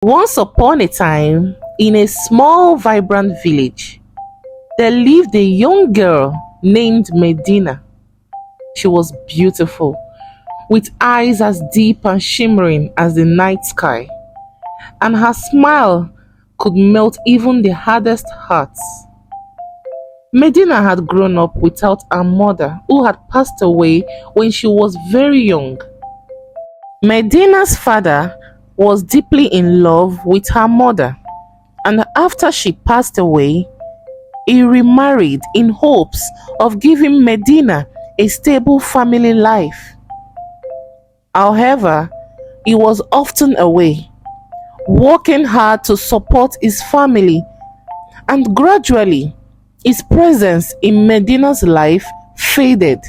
Once upon a time, in a small, vibrant village, there lived a young girl named Medina. She was beautiful, with eyes as deep and shimmering as the night sky, and her smile could melt even the hardest hearts. Medina had grown up without her mother, who had passed away when she was very young. Medina's father was deeply in love with her mother, and after she passed away, he remarried in hopes of giving Medina a stable family life. However, he was often away, working hard to support his family, and gradually his presence in Medina's life faded.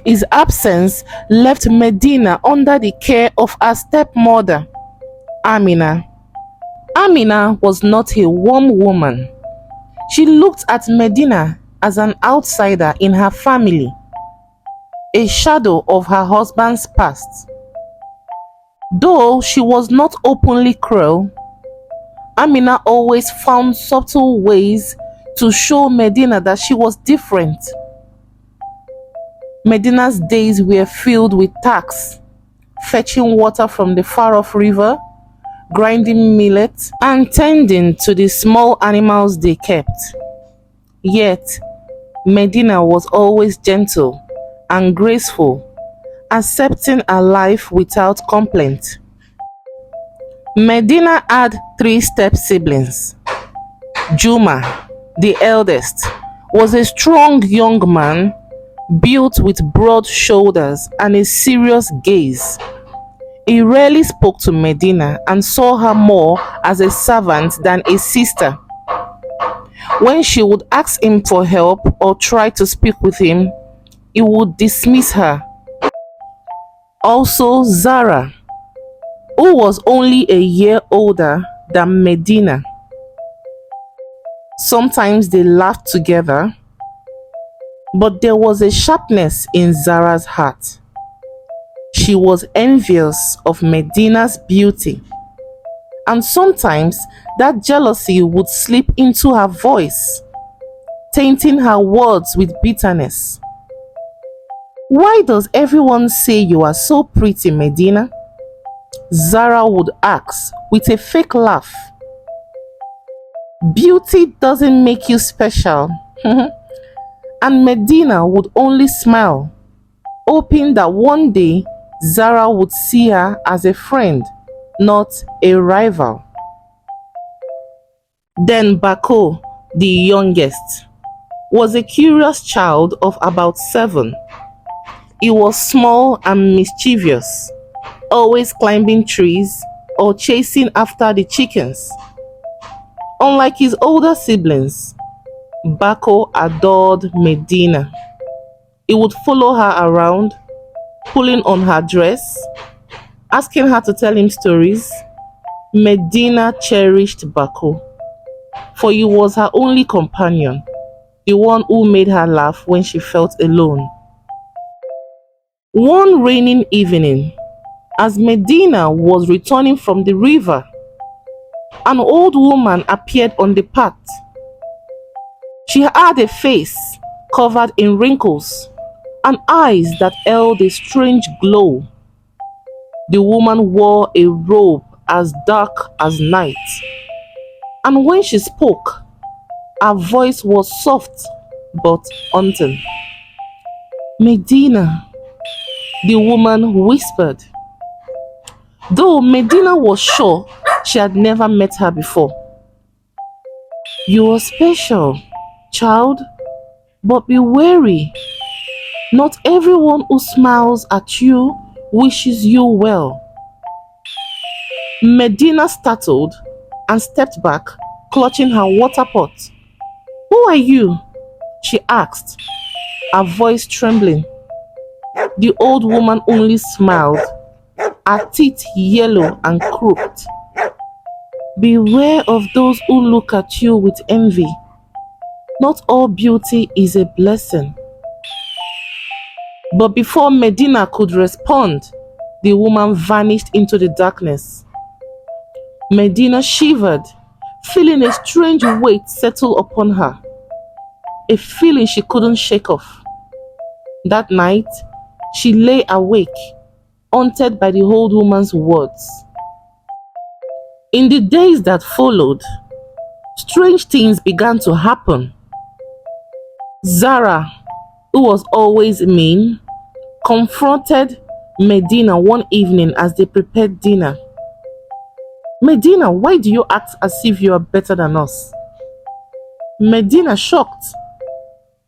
His absence left Medina under the care of her stepmother, Amina. Amina was not a warm woman. She looked at Medina as an outsider in her family, a shadow of her husband's past. Though she was not openly cruel, Amina always found subtle ways to show Medina that she was different. Medina's days were filled with tasks: fetching water from the far-off river, grinding millet, and tending to the small animals they kept. Yet, Medina was always gentle and graceful, accepting her life without complaint. Medina had three step-siblings. Juma, the eldest, was a strong young man, built with broad shoulders and a serious gaze. He rarely spoke to Medina and saw her more as a servant than a sister. When she would ask him for help or try to speak with him, he would dismiss her. Also Zara, who was only a year older than Medina. Sometimes they laughed together, but there was a sharpness in Zara's heart. She was envious of Medina's beauty, and sometimes that jealousy would slip into her voice, tainting her words with bitterness. "Why does everyone say you are so pretty, Medina?" Zara would ask with a fake laugh. "Beauty doesn't make you special." And Medina would only smile, hoping that one day Zara would see her as a friend, not a rival. Then Bako, the youngest, was a curious child of about 7. He was small and mischievous, always climbing trees or chasing after the chickens. Unlike his older siblings, Bako adored Medina. He would follow her around, pulling on her dress, asking her to tell him stories. Medina cherished Bako, for he was her only companion, the one who made her laugh when she felt alone. One raining evening, as Medina was returning from the river, an old woman appeared on the path. She had a face covered in wrinkles and eyes that held a strange glow. The woman wore a robe as dark as night, and when she spoke, her voice was soft but haunting. "Medina," the woman whispered, though Medina was sure she had never met her before. "You are special, child, but be wary. Not everyone who smiles at you wishes you well." Medina startled and stepped back, clutching her water pot. "Who are you?" she asked, her voice trembling. The old woman only smiled, her teeth yellow and crooked. "Beware of those who look at you with envy. Not all beauty is a blessing." But before Medina could respond, the woman vanished into the darkness. Medina shivered, feeling a strange weight settle upon her, a feeling she couldn't shake off. That night, she lay awake, haunted by the old woman's words. In the days that followed, strange things began to happen. Zara, who was always mean, confronted Medina one evening as they prepared dinner. Medina, why do you act as if you are better than us? Medina, shocked,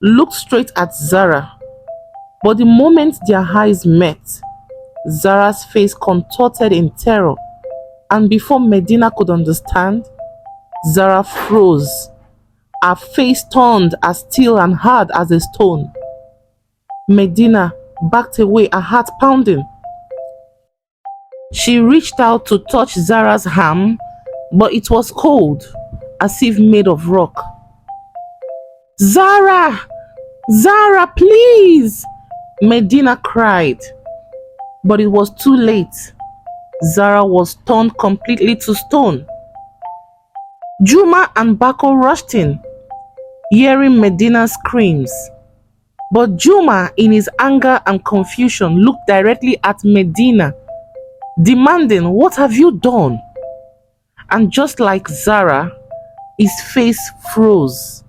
looked straight at Zara, but the moment their eyes met, Zara's face contorted in terror, and before Medina could understand, Zara froze, her face turned as still and hard as a stone. Medina backed away, her heart pounding. She reached out to touch Zara's arm, but it was cold, as if made of rock. Zara! Zara, please! Medina cried, but it was too late. Zara was turned completely to stone. Juma and Bako rushed in, hearing Medina's screams. But Juma, in his anger and confusion, looked directly at Medina, demanding, "What have you done?" And just like Zara, his face froze,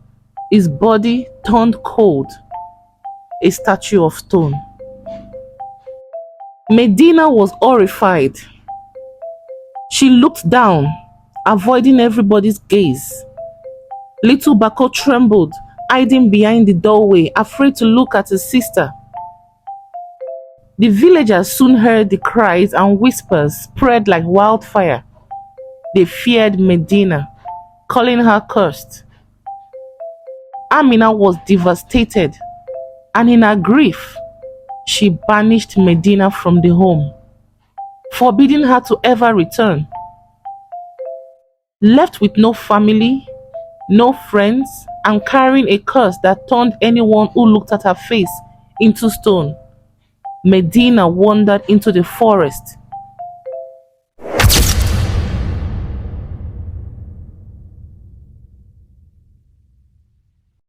his body turned cold, a statue of stone. Medina was horrified. She looked down, avoiding everybody's gaze. Little Bako trembled, hiding behind the doorway, afraid to look at his sister. The villagers soon heard the cries and whispers spread like wildfire. They feared Medina, calling her cursed. Amina was devastated, and in her grief, she banished Medina from the home, forbidding her to ever return. Left with no family, no friends, and carrying a curse that turned anyone who looked at her face into stone, Medina wandered into the forest,